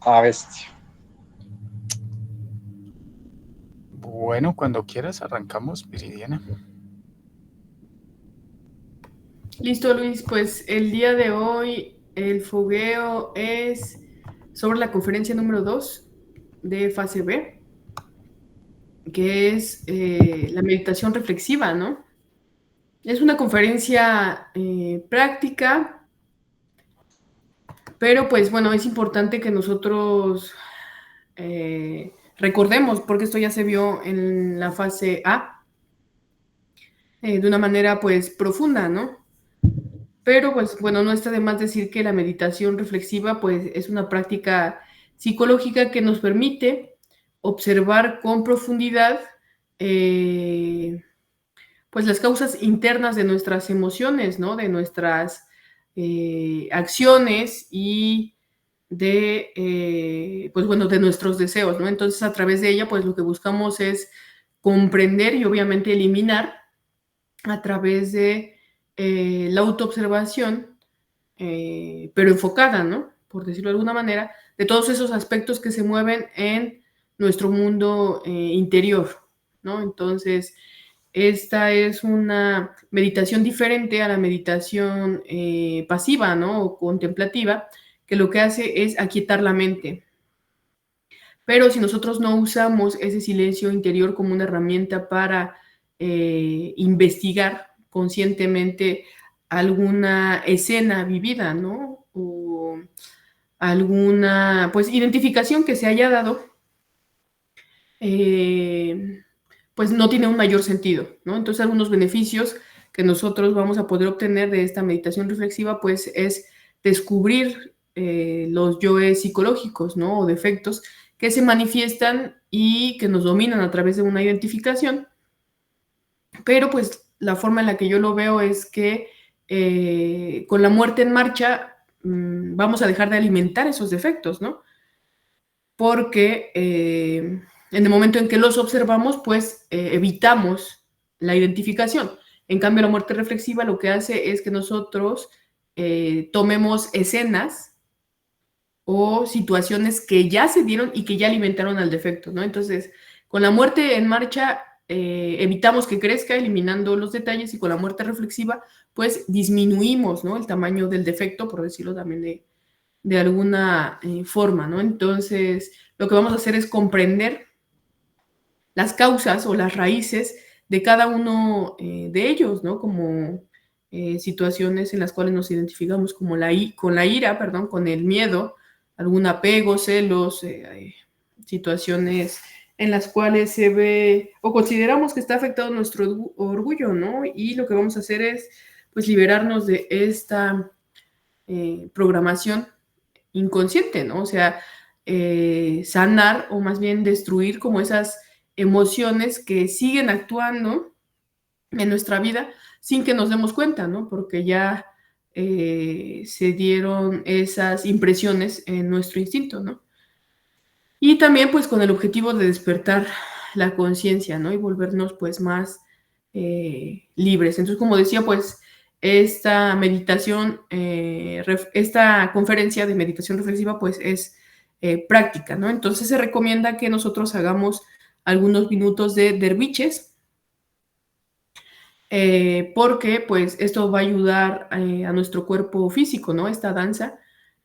Ah, bestia. Bueno, cuando quieras arrancamos, Viridiana. Listo, Luis, pues el día de hoy el fogueo es sobre la conferencia número 2 de fase B, que es la meditación reflexiva, ¿no? Es una conferencia práctica, pero pues bueno, es importante que nosotros recordemos, porque esto ya se vio en la fase A de una manera pues profunda, ¿no? Pero pues bueno, no está de más decir que la meditación reflexiva pues es una práctica psicológica que nos permite observar con profundidad pues las causas internas de nuestras emociones, ¿no? De nuestras acciones y de, pues bueno, de nuestros deseos, ¿no? Entonces a través de ella pues lo que buscamos es comprender y obviamente eliminar a través de la autoobservación pero enfocada, ¿no? Por decirlo de alguna manera, de todos esos aspectos que se mueven en nuestro mundo interior, ¿no? Entonces, esta es una meditación diferente a la meditación pasiva, ¿no? O contemplativa, que lo que hace es aquietar la mente. Pero si nosotros no usamos ese silencio interior como una herramienta para investigar conscientemente alguna escena vivida, ¿no? O alguna, pues, identificación que se haya dado, pues no tiene un mayor sentido, ¿no? Entonces, algunos beneficios que nosotros vamos a poder obtener de esta meditación reflexiva, pues, es descubrir los yoes psicológicos, ¿no? O defectos que se manifiestan y que nos dominan a través de una identificación. Pero, pues, la forma en la que yo lo veo es que con la muerte en marcha vamos a dejar de alimentar esos defectos, ¿no? Porque en el momento en que los observamos, pues evitamos la identificación. En cambio, la muerte reflexiva lo que hace es que nosotros tomemos escenas o situaciones que ya se dieron y que ya alimentaron al defecto, ¿no? Entonces, con la muerte en marcha, evitamos que crezca eliminando los detalles y con la muerte reflexiva, pues disminuimos, ¿no? El tamaño del defecto, por decirlo también de alguna forma, ¿no? Entonces, lo que vamos a hacer es comprender las causas o las raíces de cada uno de ellos, ¿no? Como situaciones en las cuales nos identificamos como con la ira, perdón, con el miedo, algún apego, celos, situaciones en las cuales se ve o consideramos que está afectado nuestro orgullo, ¿no? Y lo que vamos a hacer es, pues, liberarnos de esta programación inconsciente, ¿no? O sea, sanar o más bien destruir como esas emociones que siguen actuando en nuestra vida sin que nos demos cuenta, ¿no? Porque ya se dieron esas impresiones en nuestro instinto, ¿no? Y también pues con el objetivo de despertar la conciencia, ¿no? Y volvernos pues más libres. Entonces, como decía, pues esta meditación, esta conferencia de meditación reflexiva pues es práctica, ¿no? Entonces se recomienda que nosotros hagamos algunos minutos de derviches, porque pues esto va a ayudar a nuestro cuerpo físico, ¿no? Esta danza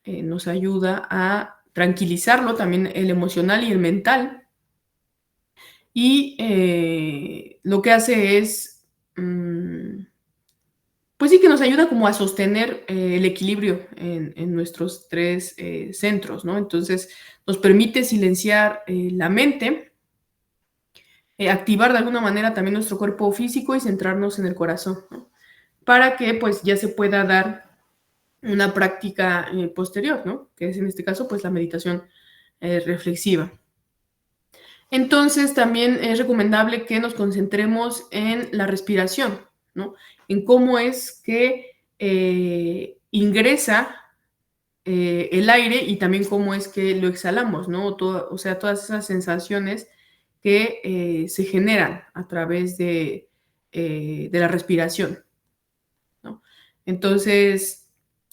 nos ayuda a tranquilizarlo, también el emocional y el mental. Y lo que hace es, pues sí, que nos ayuda como a sostener el equilibrio en nuestros tres centros, ¿no? Entonces nos permite silenciar la mente, activar de alguna manera también nuestro cuerpo físico y centrarnos en el corazón, ¿no? Para que pues ya se pueda dar una práctica posterior, ¿no? Que es en este caso pues la meditación reflexiva. Entonces también es recomendable que nos concentremos en la respiración, ¿no? En cómo es que ingresa el aire y también cómo es que lo exhalamos, ¿no? O sea, todas esas sensaciones que se generan a través de la respiración, ¿no? Entonces,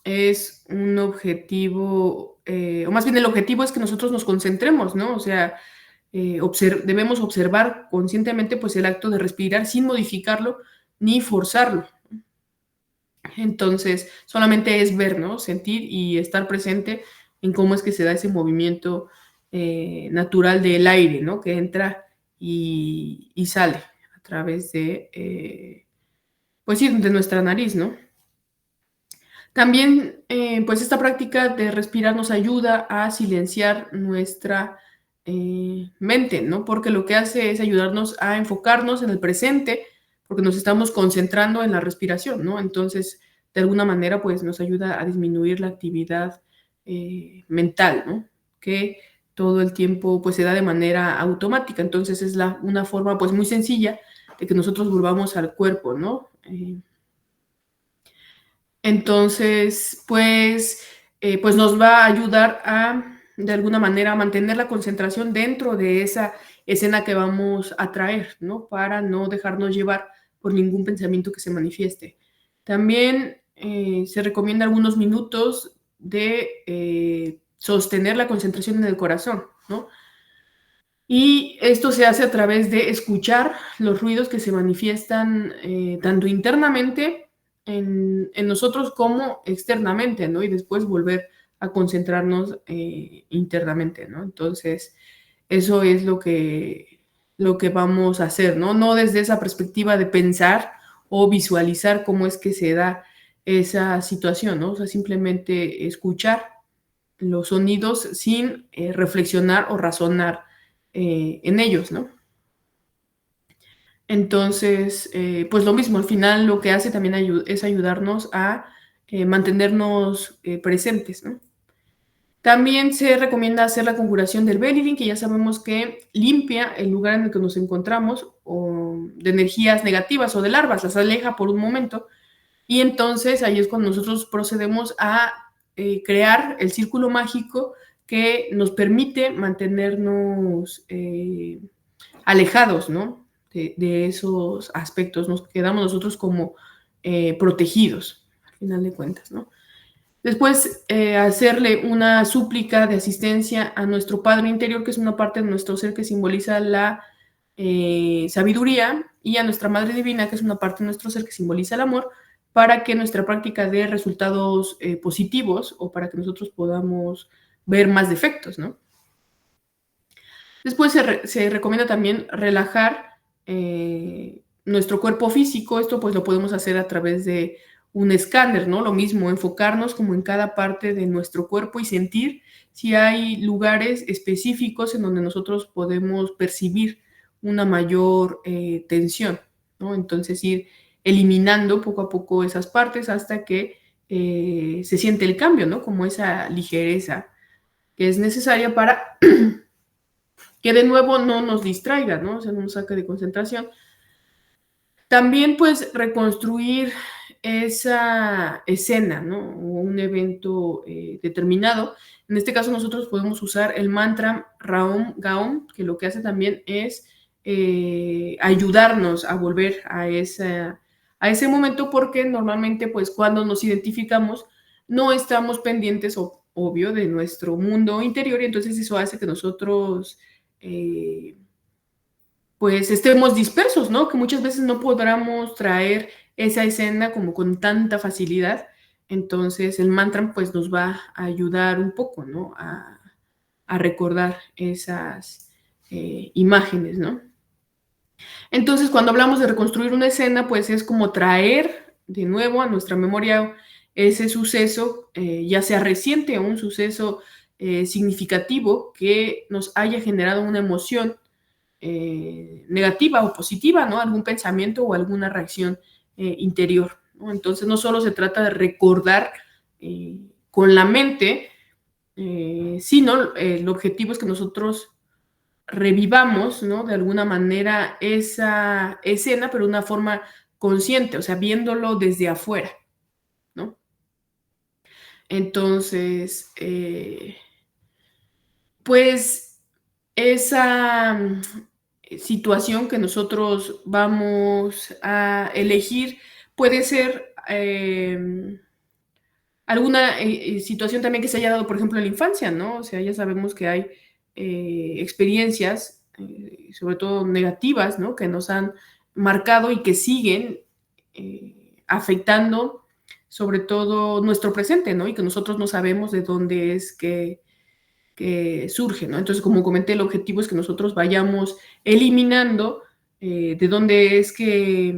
es un objetivo o más bien el objetivo es que nosotros nos concentremos, ¿no? O sea, debemos observar conscientemente pues el acto de respirar sin modificarlo ni forzarlo. Entonces, solamente es ver, ¿no? Sentir y estar presente en cómo es que se da ese movimiento natural del aire, ¿no? Que entra y sale a través de, pues sí, de nuestra nariz, ¿no? También, pues esta práctica de respirar nos ayuda a silenciar nuestra mente, ¿no? Porque lo que hace es ayudarnos a enfocarnos en el presente, porque nos estamos concentrando en la respiración, ¿no? Entonces, de alguna manera, pues nos ayuda a disminuir la actividad mental, ¿no? Que todo el tiempo, pues se da de manera automática. Entonces, es una forma, pues muy sencilla de que nosotros volvamos al cuerpo, ¿no? Entonces, pues nos va a ayudar a, de alguna manera, mantener la concentración dentro de esa escena que vamos a traer, ¿no? Para no dejarnos llevar por ningún pensamiento que se manifieste. También se recomienda algunos minutos de sostener la concentración en el corazón, ¿no? Y esto se hace a través de escuchar los ruidos que se manifiestan tanto internamente en nosotros como externamente, ¿no? Y después volver a concentrarnos internamente, ¿no? Entonces, eso es lo que vamos a hacer, ¿no? No desde esa perspectiva de pensar o visualizar cómo es que se da esa situación, ¿no? O sea, simplemente escuchar los sonidos sin reflexionar o razonar en ellos, ¿no? Entonces, pues lo mismo, al final lo que hace también es ayudarnos a mantenernos presentes, ¿no? También se recomienda hacer la conjuración del Belilin, que ya sabemos que limpia el lugar en el que nos encontramos o de energías negativas o de larvas, las aleja por un momento. Y entonces ahí es cuando nosotros procedemos a crear el círculo mágico que nos permite mantenernos alejados, ¿no? De esos aspectos. Nos quedamos nosotros como protegidos, al final de cuentas, ¿no? Después, hacerle una súplica de asistencia a nuestro Padre interior, que es una parte de nuestro ser que simboliza la sabiduría, y a nuestra Madre Divina, que es una parte de nuestro ser que simboliza el amor, para que nuestra práctica dé resultados positivos o para que nosotros podamos ver más defectos, ¿no? Después se recomienda también relajar nuestro cuerpo físico. Esto pues lo podemos hacer a través de un escáner, ¿no? Lo mismo, enfocarnos como en cada parte de nuestro cuerpo y sentir si hay lugares específicos en donde nosotros podemos percibir una mayor tensión, ¿no? Entonces ir eliminando poco a poco esas partes hasta que se siente el cambio, ¿no? Como esa ligereza que es necesaria para que de nuevo no nos distraiga, ¿no? O sea, no nos saque de concentración. También, pues, reconstruir esa escena, ¿no? O un evento determinado. En este caso, nosotros podemos usar el mantra Raum Gaum, que lo que hace también es ayudarnos a volver a ese momento, porque normalmente, pues, cuando nos identificamos, no estamos pendientes, obvio, de nuestro mundo interior, y entonces eso hace que nosotros pues estemos dispersos, ¿no? Que muchas veces no podamos traer esa escena como con tanta facilidad. Entonces el mantra pues nos va a ayudar un poco, ¿no? A recordar esas imágenes, ¿no? Entonces cuando hablamos de reconstruir una escena pues es como traer de nuevo a nuestra memoria ese suceso, ya sea reciente o un suceso significativo que nos haya generado una emoción negativa o positiva, ¿no? Algún pensamiento o alguna reacción interior, ¿no? Entonces no solo se trata de recordar con la mente, sino el objetivo es que nosotros revivamos, ¿no? De alguna manera esa escena, pero de una forma consciente, o sea, viéndolo desde afuera, ¿no? Entonces, pues esa situación que nosotros vamos a elegir puede ser alguna situación también que se haya dado, por ejemplo, en la infancia, ¿no? O sea, ya sabemos que hay experiencias, sobre todo negativas, ¿no? Que nos han marcado y que siguen afectando sobre todo nuestro presente, ¿no? Y que nosotros no sabemos de dónde es que surge, ¿no? Entonces, como comenté, el objetivo es que nosotros vayamos eliminando de dónde es que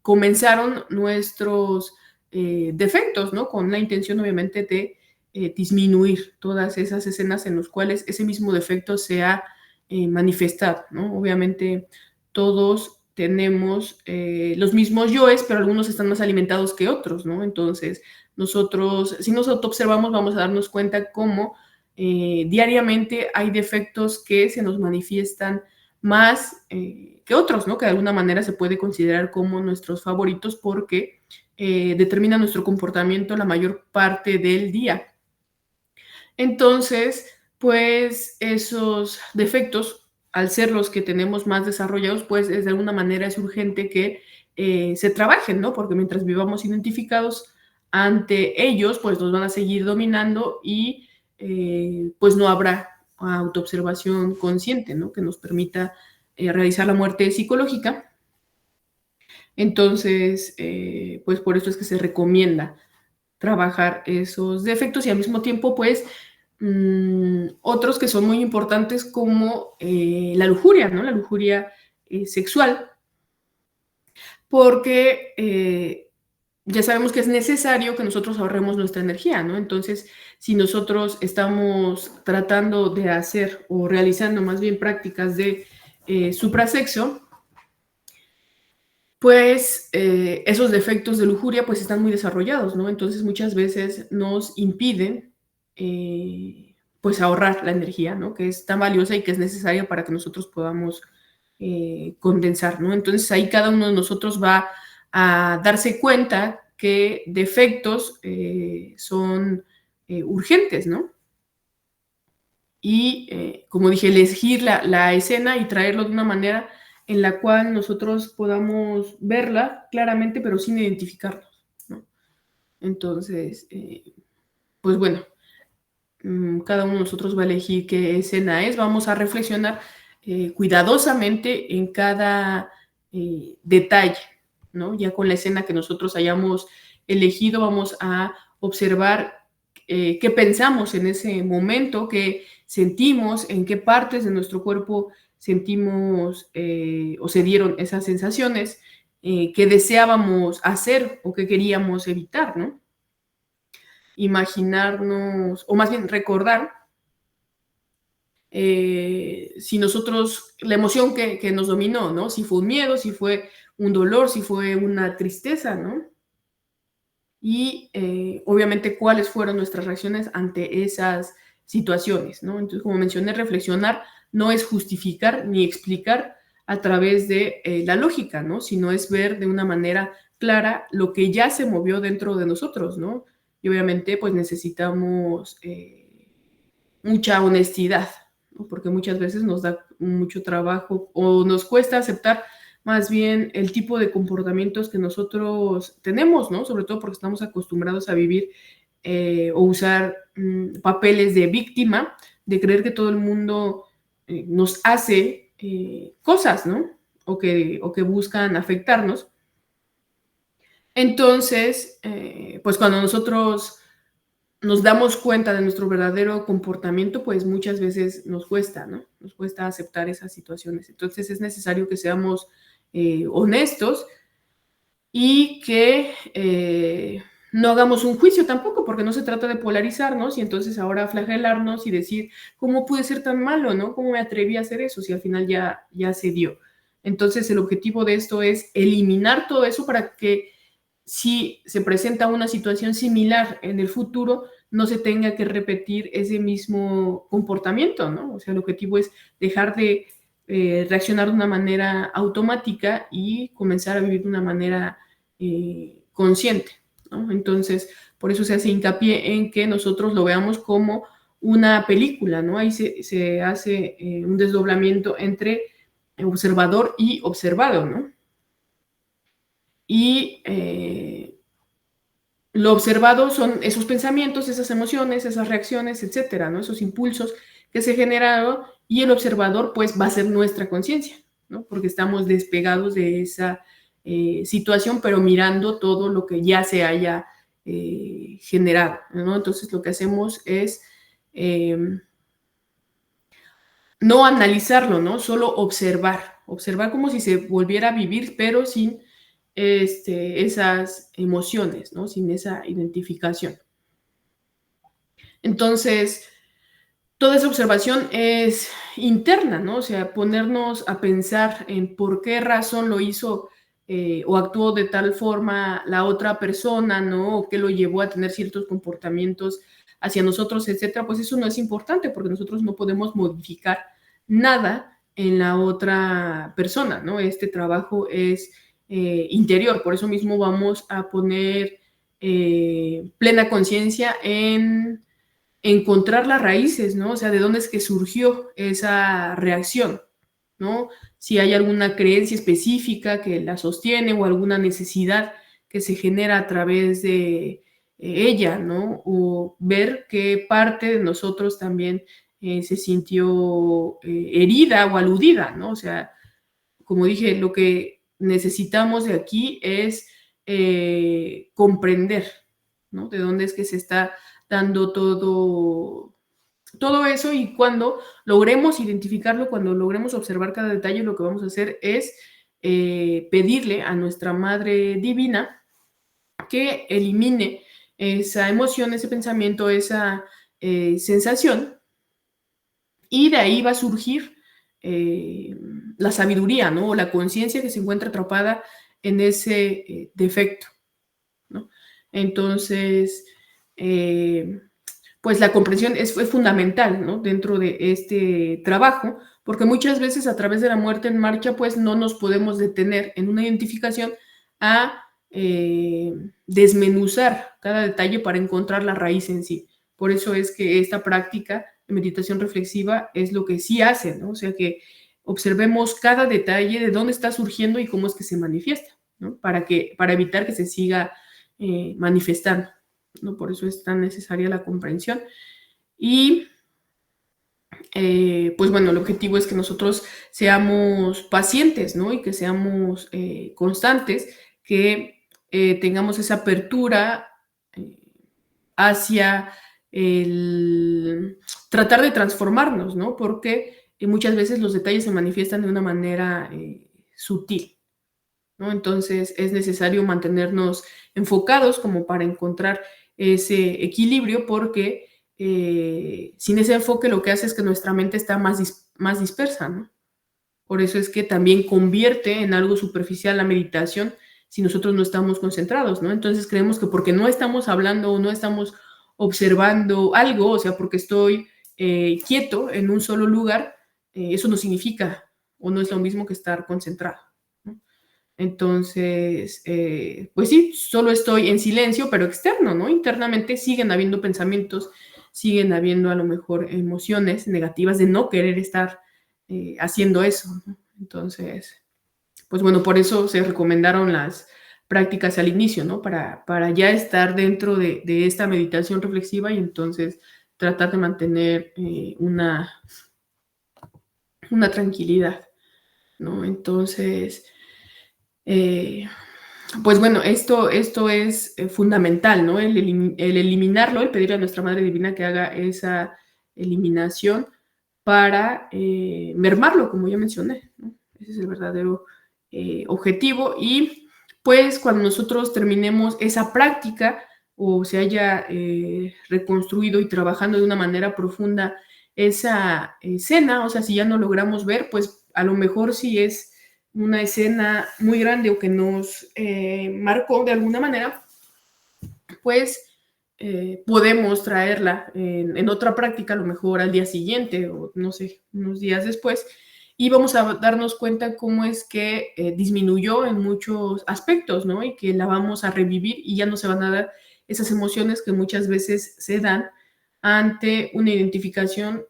comenzaron nuestros defectos, ¿no? Con la intención, obviamente, de disminuir todas esas escenas en las cuales ese mismo defecto se ha manifestado, ¿no? Obviamente, todos tenemos los mismos yoes, pero algunos están más alimentados que otros, ¿no? Entonces, nosotros, si nos autoobservamos, vamos a darnos cuenta cómo diariamente hay defectos que se nos manifiestan más que otros, ¿no? Que de alguna manera se puede considerar como nuestros favoritos porque determinan nuestro comportamiento la mayor parte del día. Entonces, pues esos defectos, al ser los que tenemos más desarrollados, pues de alguna manera es urgente que se trabajen, ¿no? Porque mientras vivamos identificados ante ellos, pues nos van a seguir dominando y pues no habrá autoobservación consciente, ¿no? Que nos permita realizar la muerte psicológica. Entonces, pues por eso es que se recomienda trabajar esos defectos y al mismo tiempo, pues, otros que son muy importantes como la lujuria, ¿no? La lujuria sexual, porque ya sabemos que es necesario que nosotros ahorremos nuestra energía, ¿no? Entonces, si nosotros estamos tratando de hacer o realizando más bien prácticas de suprasexo, pues esos defectos de lujuria pues están muy desarrollados, ¿no? Entonces muchas veces nos impiden pues ahorrar la energía, ¿no? Que es tan valiosa y que es necesaria para que nosotros podamos condensar, ¿no? Entonces ahí cada uno de nosotros va a darse cuenta que defectos son urgentes, ¿no? Y, como dije, elegir la escena y traerlo de una manera en la cual nosotros podamos verla claramente, pero sin identificarnos, ¿no? Entonces, pues bueno, cada uno de nosotros va a elegir qué escena es. Vamos a reflexionar cuidadosamente en cada detalle, ¿no? Ya con la escena que nosotros hayamos elegido, vamos a observar qué pensamos en ese momento, qué sentimos, en qué partes de nuestro cuerpo sentimos o se dieron esas sensaciones, qué deseábamos hacer o qué queríamos evitar, ¿no? Imaginarnos, o más bien recordar, si nosotros, la emoción que nos dominó, ¿no? Si fue un miedo, si fue un dolor, si fue una tristeza, ¿no? Y obviamente cuáles fueron nuestras reacciones ante esas situaciones, ¿no? Entonces, como mencioné, reflexionar no es justificar ni explicar a través de la lógica, ¿no? Sino es ver de una manera clara lo que ya se movió dentro de nosotros, ¿no? Y obviamente, pues necesitamos mucha honestidad, ¿no? Porque muchas veces nos da mucho trabajo o nos cuesta aceptar más bien el tipo de comportamientos que nosotros tenemos, ¿no? Sobre todo porque estamos acostumbrados a vivir o usar papeles de víctima, de creer que todo el mundo nos hace cosas, ¿no? O que buscan afectarnos. Entonces, pues cuando nosotros nos damos cuenta de nuestro verdadero comportamiento, pues muchas veces nos cuesta, ¿no? Nos cuesta aceptar esas situaciones. Entonces es necesario que seamos honestos y que no hagamos un juicio tampoco, porque no se trata de polarizarnos y entonces ahora flagelarnos y decir, ¿cómo pude ser tan malo, no? ¿Cómo me atreví a hacer eso si al final ya se dio? Entonces el objetivo de esto es eliminar todo eso para que si se presenta una situación similar en el futuro, no se tenga que repetir ese mismo comportamiento, ¿no? O sea, el objetivo es dejar de reaccionar de una manera automática y comenzar a vivir de una manera consciente, ¿no? Entonces, por eso se hace hincapié en que nosotros lo veamos como una película, ¿no? Ahí se hace un desdoblamiento entre observador y observado, ¿no? Y Lo observado son esos pensamientos, esas emociones, esas reacciones, etcétera, ¿no? Esos impulsos que se generaron y el observador pues va a ser nuestra conciencia, ¿no? Porque estamos despegados de esa situación, pero mirando todo lo que ya se haya generado, ¿no? Entonces lo que hacemos es no analizarlo, ¿no? Solo observar como si se volviera a vivir, pero sin esas emociones, ¿no? Sin esa identificación. Entonces, toda esa observación es interna, ¿no? O sea, ponernos a pensar en por qué razón lo hizo o actuó de tal forma la otra persona, ¿no? O qué lo llevó a tener ciertos comportamientos hacia nosotros, etcétera, pues eso no es importante porque nosotros no podemos modificar nada en la otra persona, ¿no? Este trabajo es interior, por eso mismo vamos a poner plena conciencia en encontrar las raíces, ¿no? O sea, de dónde es que surgió esa reacción, ¿no? Si hay alguna creencia específica que la sostiene o alguna necesidad que se genera a través de ella, ¿no? O ver qué parte de nosotros también se sintió herida o aludida, ¿no? O sea, como dije, lo que necesitamos de aquí es comprender, ¿no? De dónde es que se está dando todo eso y cuando logremos identificarlo, cuando logremos observar cada detalle, lo que vamos a hacer es pedirle a nuestra Madre Divina que elimine esa emoción, ese pensamiento, esa sensación y de ahí va a surgir la sabiduría, ¿no? O la conciencia que se encuentra atrapada en ese defecto, ¿no? Entonces, pues la comprensión es fundamental, ¿no? Dentro de este trabajo, porque muchas veces a través de la muerte en marcha, pues no nos podemos detener en una identificación a desmenuzar cada detalle para encontrar la raíz en sí. Por eso es que esta práctica de meditación reflexiva es lo que sí hace, ¿no? O sea, que observemos cada detalle de dónde está surgiendo y cómo es que se manifiesta, ¿no? Para evitar que se siga manifestando, ¿no? Por eso es tan necesaria la comprensión. Y pues bueno, el objetivo es que nosotros seamos pacientes, ¿no? Y que seamos constantes, que tengamos esa apertura hacia el tratar de transformarnos, ¿no? Porque muchas veces los detalles se manifiestan de una manera sutil, ¿no? Entonces es necesario mantenernos enfocados como para encontrar ese equilibrio porque sin ese enfoque lo que hace es que nuestra mente está más dispersa, ¿no? Por eso es que también convierte en algo superficial la meditación si nosotros no estamos concentrados, ¿no? Entonces creemos que porque no estamos hablando o no estamos observando algo, o sea, porque estoy quieto en un solo lugar, eso no significa o no es lo mismo que estar concentrado, ¿no? Entonces, pues sí, solo estoy en silencio, pero externo, ¿no? Internamente siguen habiendo pensamientos, siguen habiendo a lo mejor emociones negativas de no querer estar haciendo eso, ¿no? Entonces, pues bueno, por eso se recomendaron las prácticas al inicio, ¿no? Para ya estar dentro de esta meditación reflexiva y entonces tratar de mantener una tranquilidad, ¿no? Entonces, eh, pues bueno, esto es fundamental, ¿no? El eliminarlo, el pedirle a nuestra Madre Divina que haga esa eliminación para mermarlo, como ya mencioné, ¿no? Ese es el verdadero objetivo. Y pues cuando nosotros terminemos esa práctica o se haya reconstruido y trabajando de una manera profunda esa escena, o sea, si ya no logramos ver, pues a lo mejor si es una escena muy grande o que nos marcó de alguna manera, pues podemos traerla en otra práctica, a lo mejor al día siguiente o no sé, unos días después, y vamos a darnos cuenta cómo es que disminuyó en muchos aspectos, ¿no? Y que la vamos a revivir y ya no se van a dar esas emociones que muchas veces se dan ante una identificación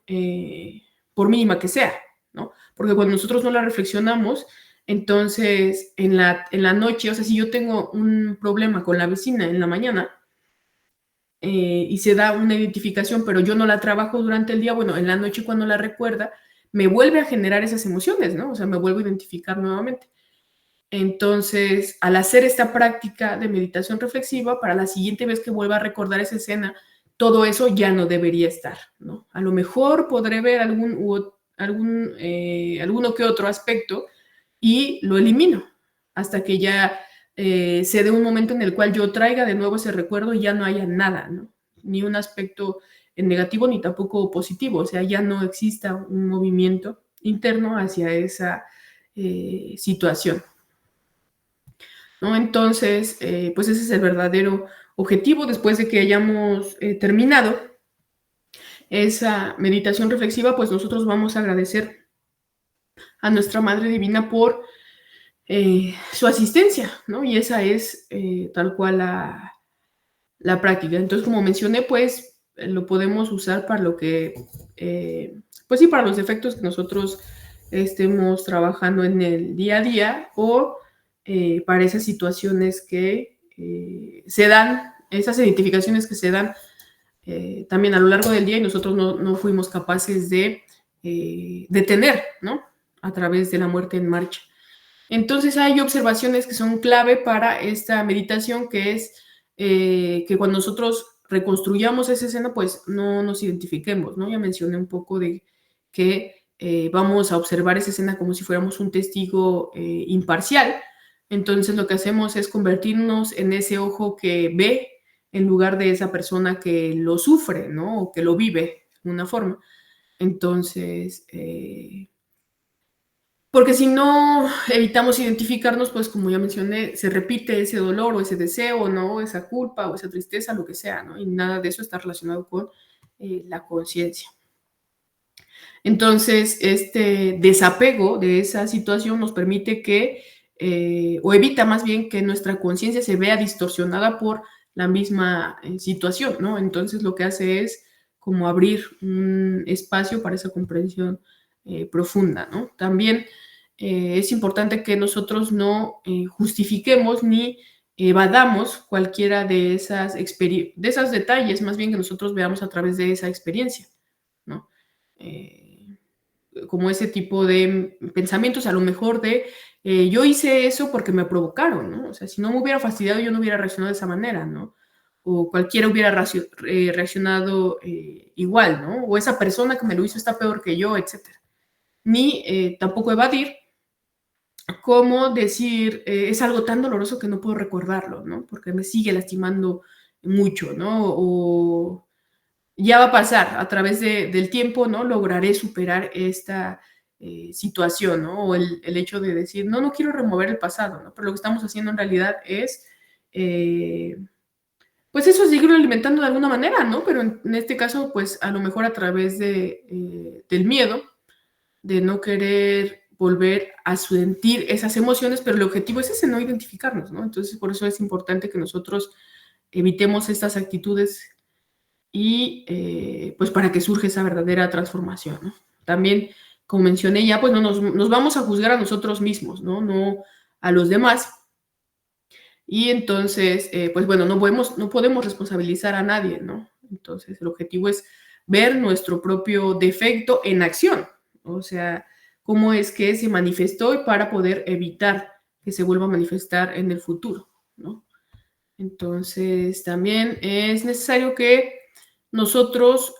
por mínima que sea, ¿no? Porque cuando nosotros no la reflexionamos, entonces en la noche, o sea, si yo tengo un problema con la vecina en la mañana, y se da una identificación, pero yo no la trabajo durante el día, bueno, en la noche cuando la recuerda, me vuelve a generar esas emociones, ¿no? O sea, me vuelvo a identificar nuevamente. Entonces, al hacer esta práctica de meditación reflexiva, para la siguiente vez que vuelva a recordar esa escena, todo eso ya no debería estar, ¿no? A lo mejor podré ver alguno que otro aspecto y lo elimino hasta que ya se dé un momento en el cual yo traiga de nuevo ese recuerdo y ya no haya nada, ¿no? Ni un aspecto negativo ni tampoco positivo, o sea, ya no exista un movimiento interno hacia esa situación, ¿no? Entonces, pues ese es el verdadero objetivo después de que hayamos terminado esa meditación reflexiva, pues nosotros vamos a agradecer a nuestra Madre Divina por su asistencia, ¿no? Y esa es tal cual la práctica. Entonces, como mencioné, pues lo podemos usar para lo que, pues sí, para los efectos que nosotros estemos trabajando en el día a día o para esas situaciones que se dan, esas identificaciones que se dan también a lo largo del día y nosotros no fuimos capaces de detener, ¿no? A través de la muerte en marcha. Entonces hay observaciones que son clave para esta meditación, que es que cuando nosotros reconstruyamos esa escena, pues no nos identifiquemos, ¿no? Ya mencioné un poco de que vamos a observar esa escena como si fuéramos un testigo imparcial. Entonces lo que hacemos es convertirnos en ese ojo que ve en lugar de esa persona que lo sufre, ¿no? O que lo vive de una forma. Entonces, porque si no evitamos identificarnos, pues como ya mencioné, se repite ese dolor o ese deseo, ¿no? Esa culpa o esa tristeza, lo que sea, ¿no? Y nada de eso está relacionado con la conciencia. Entonces, este desapego de esa situación nos permite que, o evita más bien que nuestra conciencia se vea distorsionada por la misma situación, ¿no? Entonces, lo que hace es como abrir un espacio para esa comprensión profunda, ¿no? También es importante que nosotros no justifiquemos ni evadamos cualquiera de de esos detalles, más bien que nosotros veamos a través de esa experiencia, ¿no? Como ese tipo de pensamientos, a lo mejor de yo hice eso porque me provocaron, ¿no? O sea, si no me hubiera fastidiado, yo no hubiera reaccionado de esa manera, ¿no? O cualquiera hubiera reaccionado igual, ¿no? O esa persona que me lo hizo está peor que yo, etcétera. Ni tampoco evadir, como decir, es algo tan doloroso que no puedo recordarlo, ¿no? Porque me sigue lastimando mucho, ¿no? O ya va a pasar a través del tiempo, ¿no? Lograré superar esta situación, ¿no? O el hecho de decir, no quiero remover el pasado, ¿no? Pero lo que estamos haciendo en realidad es, pues eso, seguirlo alimentando de alguna manera, ¿no? Pero en este caso, pues a lo mejor a través del miedo, de no querer volver a sentir esas emociones, pero el objetivo es ese, no identificarnos, ¿no? Entonces, por eso es importante que nosotros evitemos estas actitudes y pues para que surja esa verdadera transformación, ¿no? También, como mencioné ya, pues no nos vamos a juzgar a nosotros mismos, ¿no? No a los demás. Y entonces, pues bueno, no podemos responsabilizar a nadie, ¿no? Entonces, el objetivo es ver nuestro propio defecto en acción, o sea, cómo es que se manifestó para poder evitar que se vuelva a manifestar en el futuro, ¿no? Entonces, también es necesario que nosotros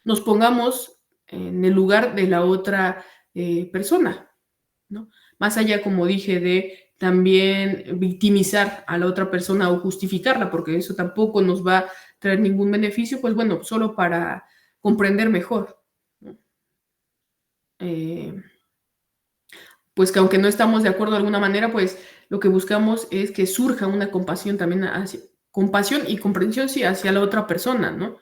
nos pongamos en el lugar de la otra persona, ¿no? Más allá, como dije, de también victimizar a la otra persona o justificarla, porque eso tampoco nos va a traer ningún beneficio, pues bueno, solo para comprender mejor, ¿no? Pues que aunque no estamos de acuerdo de alguna manera, pues lo que buscamos es que surja una compasión también compasión y comprensión, sí, hacia la otra persona, ¿no?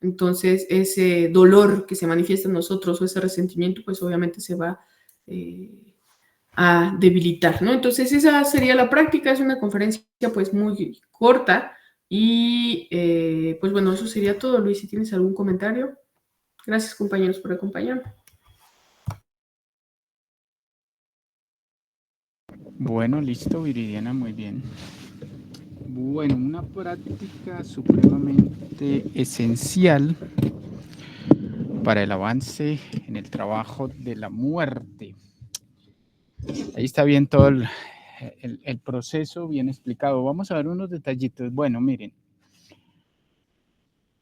Entonces, ese dolor que se manifiesta en nosotros o ese resentimiento, pues obviamente se va a debilitar, ¿no? Entonces, esa sería la práctica, es una conferencia pues muy corta y pues bueno, eso sería todo. Luis, si tienes algún comentario. Gracias, compañeros, por acompañarme. Bueno, listo, Viridiana, muy bien. Bueno, una práctica supremamente esencial para el avance en el trabajo de la muerte. Ahí está bien todo el proceso bien explicado. Vamos a ver unos detallitos. Bueno, miren,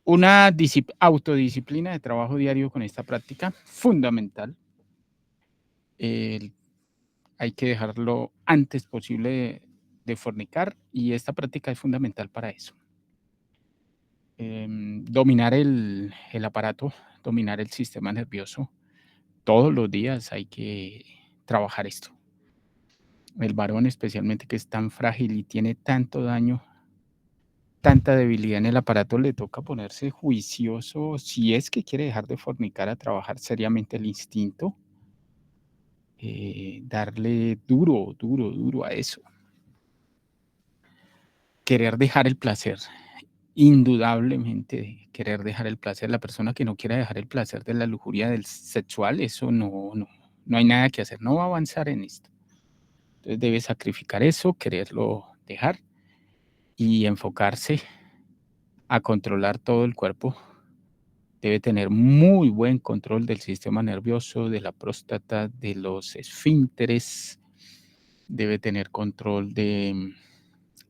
una autodisciplina de trabajo diario con esta práctica, fundamental. Hay que dejarlo antes posible de fornicar y esta práctica es fundamental para eso. Dominar el aparato, dominar el sistema nervioso. Todos los días hay que trabajar esto. El varón especialmente, que es tan frágil y tiene tanto daño, tanta debilidad en el aparato, le toca ponerse juicioso si es que quiere dejar de fornicar, a trabajar seriamente el instinto, darle duro, duro, duro a eso. Querer dejar el placer, indudablemente querer dejar el placer. La persona que no quiera dejar el placer de la lujuria del sexual, eso no hay nada que hacer, no va a avanzar en esto. Entonces debe sacrificar eso, quererlo dejar y enfocarse a controlar todo el cuerpo. Debe tener muy buen control del sistema nervioso, de la próstata, de los esfínteres. Debe tener control de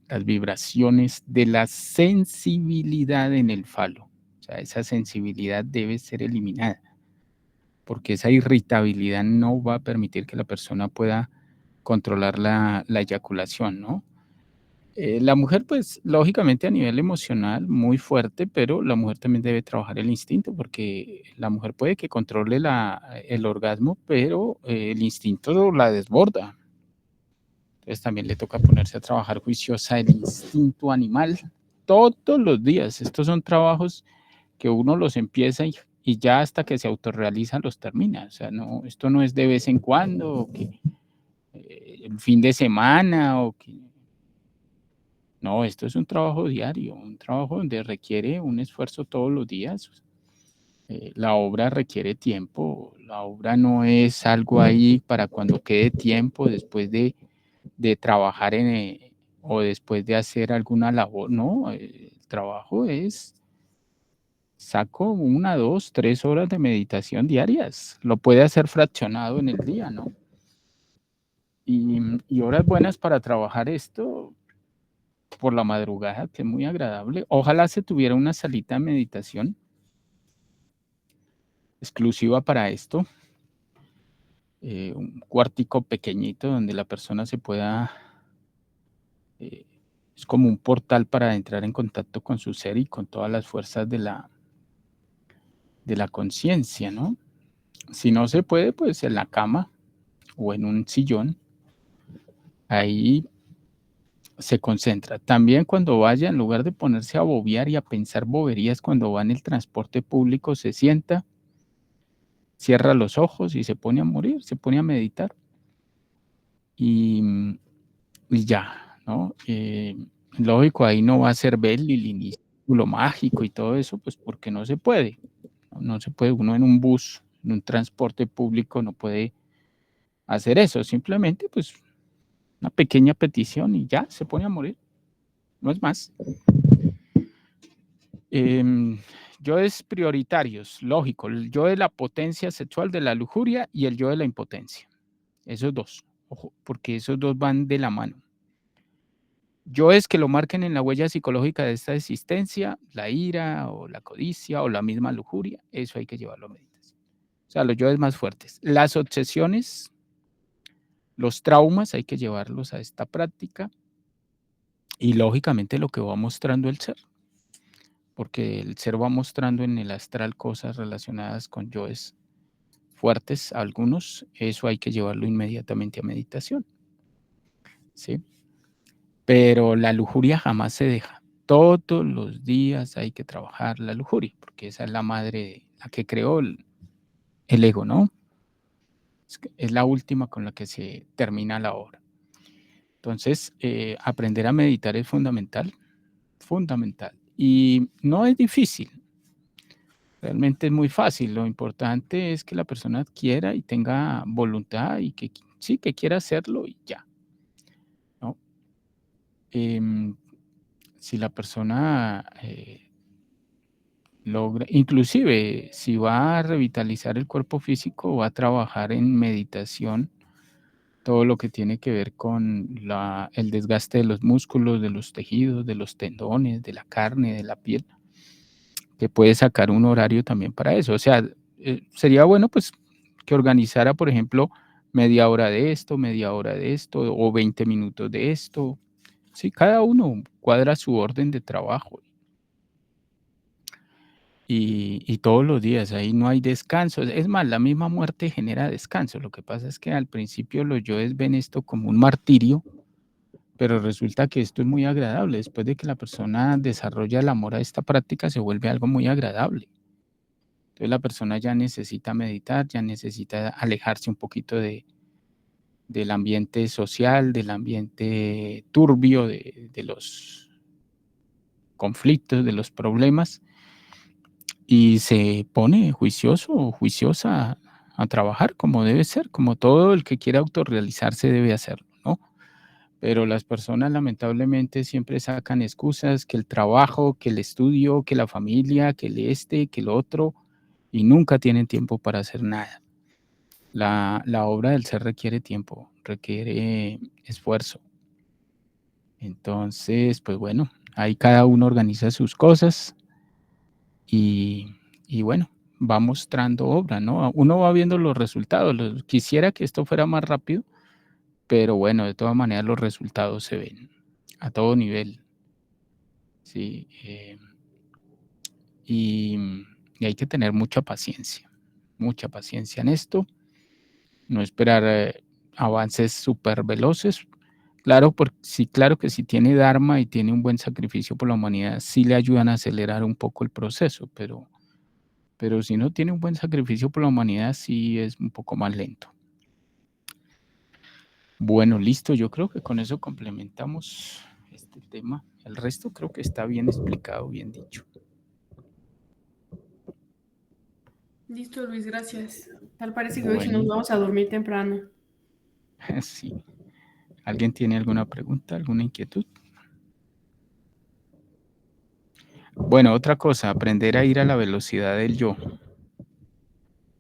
las vibraciones, de la sensibilidad en el falo. O sea, esa sensibilidad debe ser eliminada, porque esa irritabilidad no va a permitir que la persona pueda controlar la eyaculación, ¿no? La mujer, pues, lógicamente a nivel emocional muy fuerte, pero la mujer también debe trabajar el instinto, porque la mujer puede que controle el orgasmo, pero el instinto la desborda. Entonces también le toca ponerse a trabajar juiciosa el instinto animal todos los días. Estos son trabajos que uno los empieza y ya hasta que se autorrealizan los termina. O sea, no, esto no es de vez en cuando, o que el fin de semana, o que no, esto es un trabajo diario, un trabajo donde requiere un esfuerzo todos los días. La obra requiere tiempo, la obra no es algo ahí para cuando quede tiempo después de trabajar o después de hacer alguna labor, no, el trabajo es, saco 1, 2, 3 horas de meditación diarias, lo puede hacer fraccionado en el día, ¿no? Y horas buenas para trabajar esto por la madrugada, que es muy agradable. Ojalá se tuviera una salita de meditación exclusiva para esto, un cuartico pequeñito donde la persona se pueda, es como un portal para entrar en contacto con su ser y con todas las fuerzas de la conciencia, ¿no? Si no se puede, pues en la cama o en un sillón, ahí se concentra. También cuando vaya, en lugar de ponerse a bobear y a pensar boberías cuando va en el transporte público, se sienta, cierra los ojos y se pone a morir, se pone a meditar. Y ya, ¿no? Lógico, ahí no va a ser Belli ni círculo mágico y todo eso, pues porque no se puede. No se puede, uno en un bus, en un transporte público no puede hacer eso. Simplemente, pues, una pequeña petición y ya se pone a morir. No es más. Yo es prioritarios, lógico. El yo de la potencia sexual, de la lujuria, y el yo de la impotencia. Esos dos, ojo, porque esos dos van de la mano. Yo es que lo marquen en la huella psicológica de esta existencia, la ira o la codicia o la misma lujuria, eso hay que llevarlo a meditación. O sea, los yoes más fuertes. Las obsesiones, los traumas, hay que llevarlos a esta práctica y lógicamente lo que va mostrando el ser, porque el ser va mostrando en el astral cosas relacionadas con yoes fuertes, algunos, eso hay que llevarlo inmediatamente a meditación, ¿sí? Pero la lujuria jamás se deja. Todos los días hay que trabajar la lujuria, porque esa es la madre, la que creó el ego, ¿no? Es la última con la que se termina la obra. Entonces, aprender a meditar es fundamental, fundamental. Y no es difícil, realmente es muy fácil. Lo importante es que la persona quiera y tenga voluntad y que sí, que quiera hacerlo y ya, ¿no? si la persona logra, inclusive si va a revitalizar el cuerpo físico, va a trabajar en meditación, todo lo que tiene que ver con el desgaste de los músculos, de los tejidos, de los tendones, de la carne, de la piel, que puede sacar un horario también para eso. O sea, sería bueno pues que organizara, por ejemplo, media hora de esto, media hora de esto, o 20 minutos de esto. Sí, cada uno cuadra su orden de trabajo. Y todos los días, ahí no hay descanso. Es más, la misma muerte genera descanso. Lo que pasa es que al principio los yoes ven esto como un martirio, pero resulta que esto es muy agradable. Después de que la persona desarrolla el amor a esta práctica, se vuelve algo muy agradable. Entonces la persona ya necesita meditar, ya necesita alejarse un poquito del ambiente social, del ambiente turbio, de los conflictos, de los problemas, y se pone juicioso o juiciosa a trabajar como debe ser, como todo el que quiera autorrealizarse debe hacerlo, ¿no? Pero las personas lamentablemente siempre sacan excusas, que el trabajo, que el estudio, que la familia, que el que el otro, y nunca tienen tiempo para hacer nada. La obra del ser requiere tiempo, requiere esfuerzo. Entonces, pues bueno, ahí cada uno organiza sus cosas y bueno, va mostrando obra, ¿no? Uno va viendo los resultados. Quisiera que esto fuera más rápido, pero bueno, de todas maneras los resultados se ven a todo nivel, ¿sí? Y, y hay que tener mucha paciencia en esto, no esperar avances súper veloces. Claro, sí, claro que si tiene Dharma y tiene un buen sacrificio por la humanidad, sí le ayudan a acelerar un poco el proceso, pero si no tiene un buen sacrificio por la humanidad, sí es un poco más lento. Bueno, listo, yo creo que con eso complementamos este tema. El resto creo que está bien explicado, bien dicho. Listo, Luis, gracias. Tal parece que hoy sí nos Bueno, vamos a dormir temprano. sí. ¿Alguien tiene alguna pregunta, alguna inquietud? Bueno, otra cosa, aprender a ir a la velocidad del yo.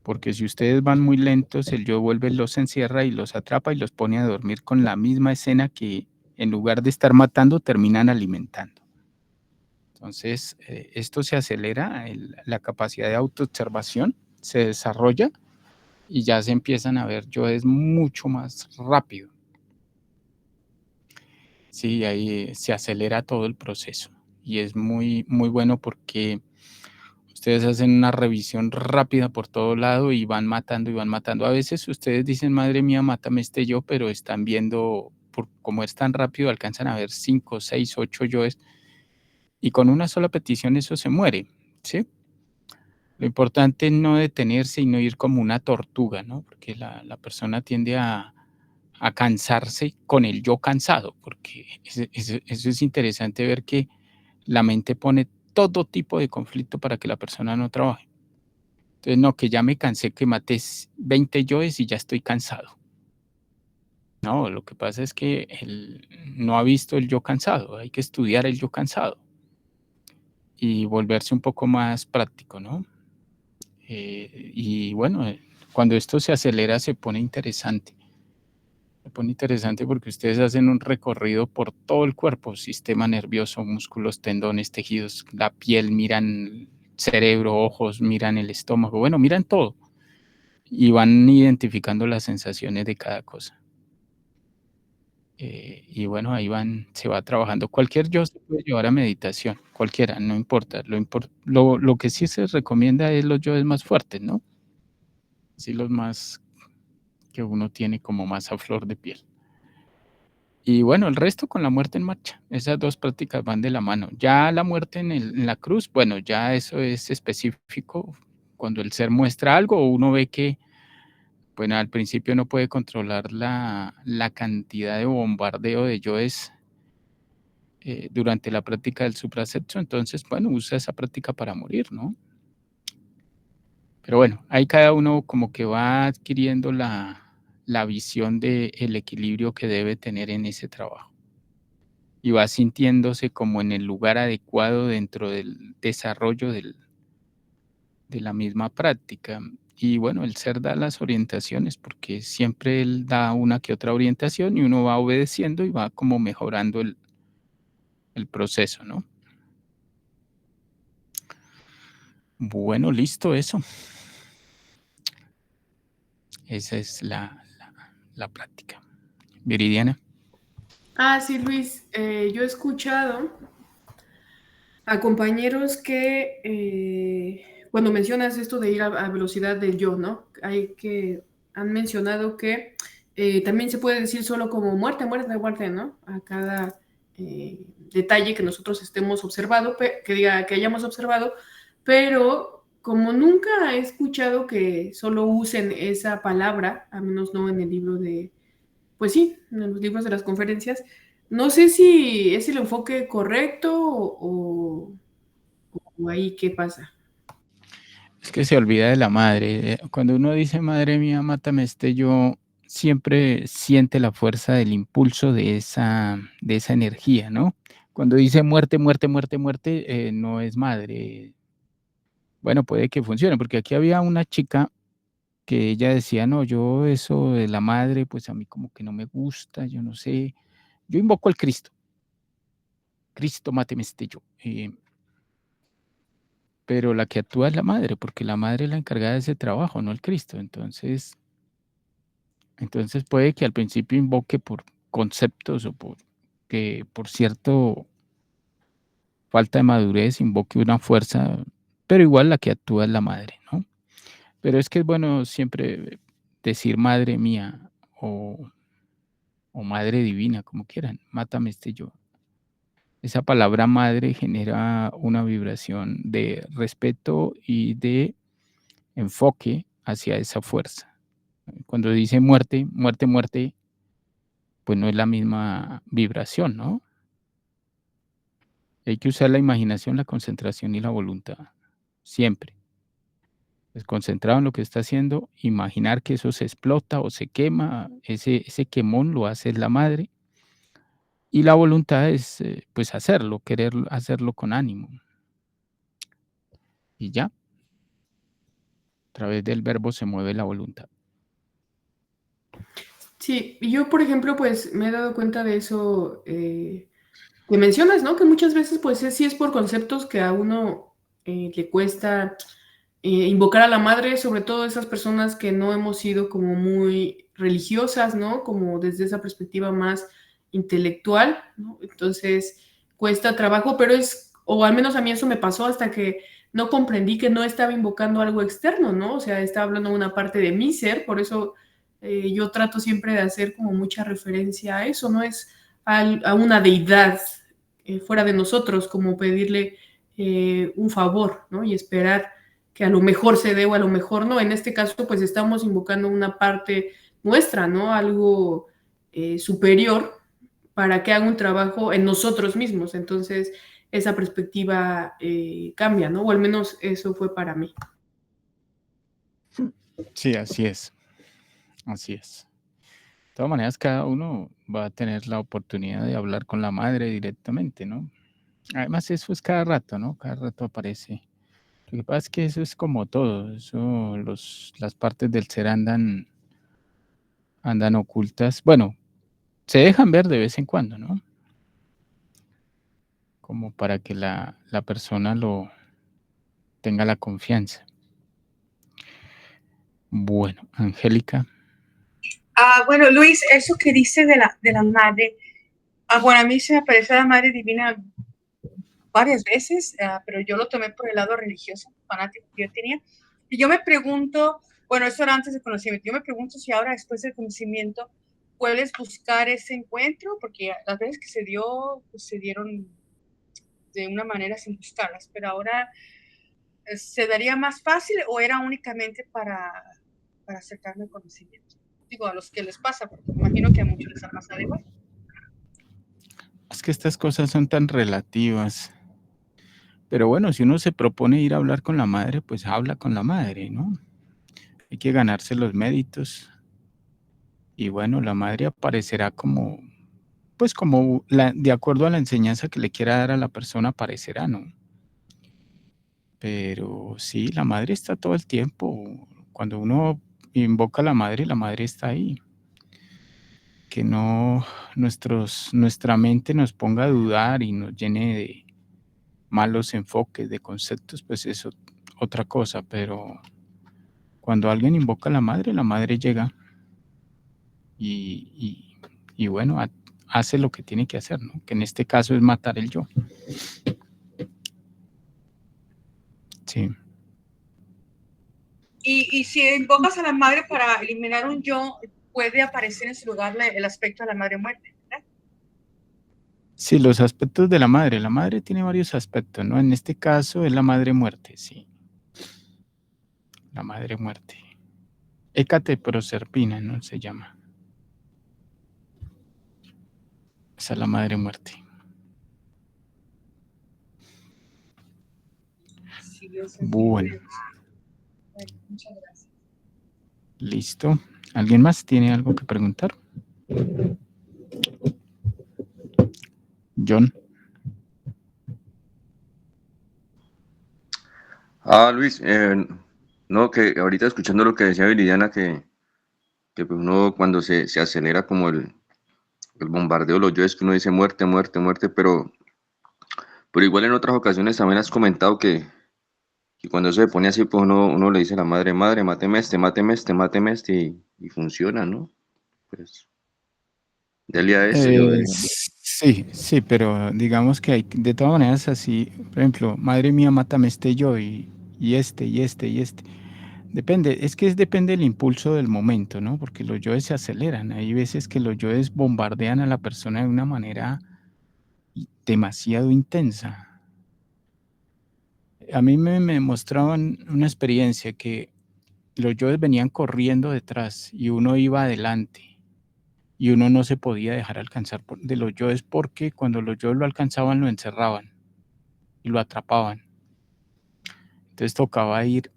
Porque si ustedes van muy lentos, el yo vuelve, los encierra y los atrapa y los pone a dormir con la misma escena que en lugar de estar matando, terminan alimentando. Entonces, esto se acelera, la capacidad de autoobservación se desarrolla y ya se empiezan a ver yo es mucho más rápido. Sí, ahí se acelera todo el proceso y es muy, muy bueno porque ustedes hacen una revisión rápida por todo lado y van matando y van matando. A veces ustedes dicen, madre mía, mátame este yo, pero están viendo, como es tan rápido, alcanzan a ver 5, 6, 8 yoes y con una sola petición eso se muere, ¿sí? Lo importante es no detenerse y no ir como una tortuga, ¿no? Porque la persona tiende a cansarse con el yo cansado, porque eso es interesante ver que la mente pone todo tipo de conflicto para que la persona no trabaje. Entonces, no, que ya me cansé, que maté 20 yoes y ya estoy cansado. No, lo que pasa es que él no ha visto el yo cansado, hay que estudiar el yo cansado y volverse un poco más práctico, ¿no? Y bueno, cuando esto se acelera se pone interesante. Se pone interesante porque ustedes hacen un recorrido por todo el cuerpo, sistema nervioso, músculos, tendones, tejidos, la piel, miran cerebro, ojos, miran el estómago, bueno, miran todo y van identificando las sensaciones de cada cosa. Y bueno, ahí se va trabajando. Cualquier yo se puede llevar a meditación, cualquiera, no importa. Lo que sí se recomienda es los yoes más fuertes, ¿no? Sí, los más que uno tiene como más a flor de piel. Y bueno, el resto con la muerte en marcha. Esas dos prácticas van de la mano. Ya la muerte en la cruz, bueno, ya eso es específico. Cuando el ser muestra algo o uno ve que, bueno, al principio no puede controlar la cantidad de bombardeo de yoes durante la práctica del suprasexo, entonces, bueno, usa esa práctica para morir, ¿no? Pero bueno, ahí cada uno como que va adquiriendo la visión del equilibrio que debe tener en ese trabajo. y va sintiéndose como en el lugar adecuado dentro del desarrollo de la misma práctica. Y bueno, el ser da las orientaciones, porque siempre él da una que otra orientación y uno va obedeciendo y va como mejorando el proceso, ¿no? Bueno, listo, eso. Esa es la práctica. Viridiana. Sí, Luis, yo he escuchado a compañeros que cuando mencionas esto de ir a velocidad del yo, ¿no? Han mencionado que también se puede decir solo como muerte, muerte, muerte, ¿no? A cada detalle que nosotros estemos observado, que hayamos observado, pero como nunca he escuchado que solo usen esa palabra, a menos no en el libro pues sí, en los libros de las conferencias, no sé si es el enfoque correcto o ahí qué pasa. Es que se olvida de la madre. Cuando uno dice, madre mía, mátame yo siempre siente la fuerza del impulso de esa energía, ¿no? Cuando dice muerte, muerte, muerte, muerte, no es madre. Bueno, puede que funcione, porque aquí había una chica que ella decía, no, yo eso de la madre, pues a mí como que no me gusta, yo no sé. Yo invoco al Cristo. Cristo, máteme yo. Pero la que actúa es la madre, porque la madre es la encargada de ese trabajo, no el Cristo. Entonces puede que al principio invoque por conceptos o por cierto falta de madurez, invoque una fuerza, pero igual la que actúa es la madre, ¿no? Pero es que es bueno siempre decir madre mía o, o madre divina, como quieran, mátame yo. Esa palabra madre genera una vibración de respeto y de enfoque hacia esa fuerza. Cuando dice muerte, muerte, muerte, pues no es la misma vibración, ¿no? Hay que usar la imaginación, la concentración y la voluntad, siempre. Pues concentrado en lo que está haciendo, imaginar que eso se explota o se quema, ese quemón lo hace la madre, y la voluntad es, pues hacerlo, querer hacerlo con ánimo. Y ya, a través del verbo se mueve la voluntad. Sí, yo por ejemplo, pues me he dado cuenta de eso que mencionas, ¿no? Que muchas veces, pues sí es por conceptos que a uno le cuesta invocar a la madre, sobre todo esas personas que no hemos sido como muy religiosas, ¿no? Como desde esa perspectiva más intelectual, ¿no? Entonces cuesta trabajo, pero o al menos a mí eso me pasó hasta que no comprendí que no estaba invocando algo externo, ¿no? O sea, estaba hablando de una parte de mi ser, por eso yo trato siempre de hacer como mucha referencia a eso, no es a una deidad fuera de nosotros, como pedirle un favor, ¿no? Y esperar que a lo mejor se dé o a lo mejor no. En este caso, pues estamos invocando una parte nuestra, ¿no? Algo superior para que haga un trabajo en nosotros mismos. Entonces, esa perspectiva cambia, ¿no? O al menos eso fue para mí. Sí, así es. Así es. De todas maneras, cada uno va a tener la oportunidad de hablar con la madre directamente, ¿no? Además, eso es cada rato, ¿no? Cada rato aparece. Lo que pasa es que eso es como todo, eso, las partes del ser andan ocultas. Bueno, se dejan ver de vez en cuando, ¿no? Como para que la persona lo tenga la confianza. Bueno, Angélica. Bueno, Luis, eso que dice de la madre, bueno, a mí se me apareció la madre divina varias veces, pero yo lo tomé por el lado religioso, fanático que yo tenía. Y yo me pregunto, bueno, eso era antes del conocimiento, yo me pregunto si ahora después del conocimiento puedes buscar ese encuentro, porque las veces que se dio, pues se dieron de una manera sin buscarlas, pero ahora se daría más fácil o era únicamente para acercarme al conocimiento. Digo, a los que les pasa, porque me imagino que a muchos les ha pasado igual. Es que estas cosas son tan relativas. Pero bueno, si uno se propone ir a hablar con la madre, pues habla con la madre, ¿no? Hay que ganarse los méritos. Y bueno, la madre aparecerá como pues como de acuerdo a la enseñanza que le quiera dar a la persona parecerá, ¿no? Pero sí, la madre está todo el tiempo. Cuando uno invoca a la madre está ahí. Que no nuestra mente nos ponga a dudar y nos llene de malos enfoques, de conceptos, pues eso otra cosa, pero cuando alguien invoca a la madre llega y bueno, hace lo que tiene que hacer, ¿no? Que en este caso es matar el yo. Sí. Y si invocas a la madre para eliminar un yo, puede aparecer en su lugar el aspecto de la madre muerte, ¿verdad? Sí, los aspectos de la madre tiene varios aspectos, ¿no? En este caso es la madre muerte, sí. La madre muerte. Hécate Proserpina, ¿no? Se llama. Esa es la madre muerte. Sí, bueno. Muchas gracias. Listo. ¿Alguien más tiene algo que preguntar? John. Luis, no, que ahorita escuchando lo que decía Viridiana, que pues uno cuando se acelera como el bombardeo de los yoes, que uno dice muerte, muerte, muerte, pero igual en otras ocasiones también has comentado que cuando eso se pone así, pues uno le dice a la madre, madre, máteme este, máteme este, máteme este, y funciona, ¿no? Pues, dele a este, yo Sí, pero digamos que hay, de todas maneras así, por ejemplo, madre mía, mátame este yo y este, y este, y este. Depende, depende del impulso del momento, ¿no? Porque los yoes se aceleran. Hay veces que los yoes bombardean a la persona de una manera demasiado intensa. A mí me mostraban una experiencia que los yoes venían corriendo detrás y uno iba adelante y uno no se podía dejar alcanzar de los yoes porque cuando los yoes lo alcanzaban lo encerraban y lo atrapaban. Entonces tocaba ir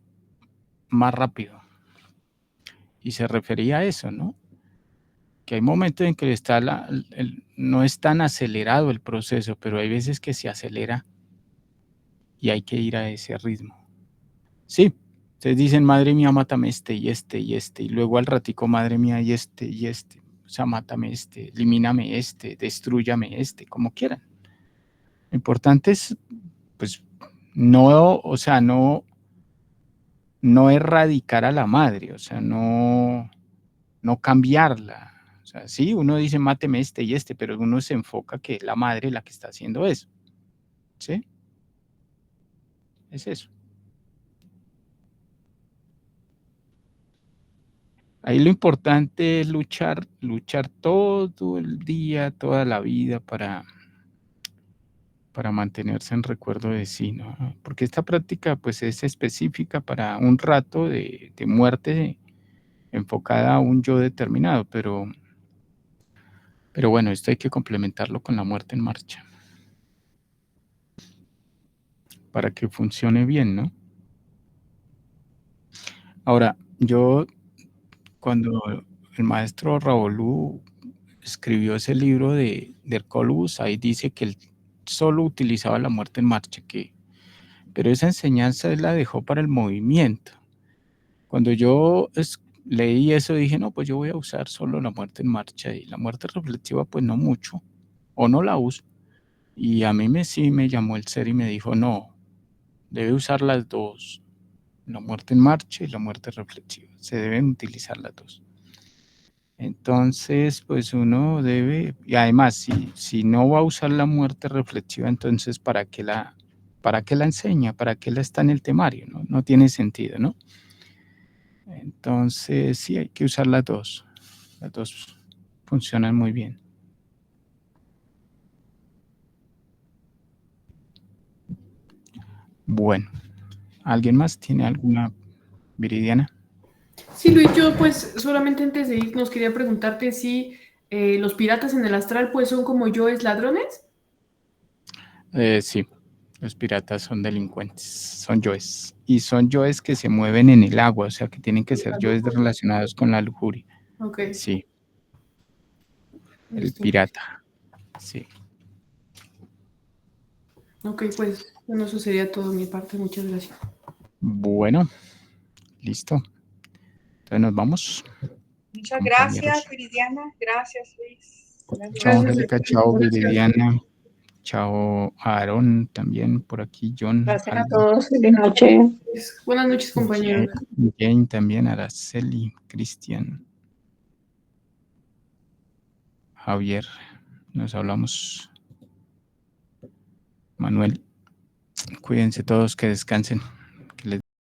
más rápido. Y se refería a eso, ¿no? Que hay momentos en que está no es tan acelerado el proceso, pero hay veces que se acelera y hay que ir a ese ritmo. Sí, ustedes dicen, madre mía, mátame este y este y este, y luego al ratico, madre mía, y este y este, o sea, mátame este, elimíname este, destrúyame este, como quieran. Lo importante es, pues, no, o sea, no erradicar a la madre, o sea, no cambiarla. O sea, sí, uno dice máteme este y este, pero uno se enfoca que es la madre la que está haciendo eso. ¿Sí? Es eso. Ahí lo importante es luchar todo el día, toda la vida para mantenerse en recuerdo de sí, ¿no? Porque esta práctica pues es específica para un rato de muerte enfocada a un yo determinado, pero bueno, esto hay que complementarlo con la muerte en marcha para que funcione bien, ¿no? Ahora, yo cuando el maestro Ravolú escribió ese libro de Hercolubus, ahí dice que él solo utilizaba la muerte en marcha, pero esa enseñanza él la dejó para el movimiento. Cuando yo leí eso dije, no, pues yo voy a usar solo la muerte en marcha y la muerte reflexiva pues no mucho, o no la uso. Y a mí sí me llamó el ser y me dijo, no, debe usar las dos, la muerte en marcha y la muerte reflexiva, se deben utilizar las dos. Entonces, pues uno debe, y además, si no va a usar la muerte reflexiva, entonces ¿para qué la enseña? ¿Para qué la está en el temario? No tiene sentido, ¿no? Entonces, sí, hay que usar las dos. Las dos funcionan muy bien. Bueno, ¿alguien más tiene alguna, Viridiana? Sí, Luis, yo pues solamente antes de irnos quería preguntarte si los piratas en el astral pues son como yoes ladrones. Sí, los piratas son delincuentes, son yoes. Y son yoes que se mueven en el agua, o sea que tienen que ser yoes relacionados con la lujuria. Ok. Sí. Listo. El pirata. Sí. Ok, pues bueno, eso sería todo de mi parte. Muchas gracias. Bueno, listo. Entonces nos vamos. Muchas Compañeros. gracias, Viridiana. Gracias, Luis. Chao, Gracias. Angélica. Chao, Gracias. Viridiana. Chao, Aarón, también por aquí. John. Gracias a Alba, todos. Feliz noche. Buenas noches, compañeros. Jane también. Araceli. Cristian. Javier. Nos hablamos. Manuel. Cuídense todos, que descansen.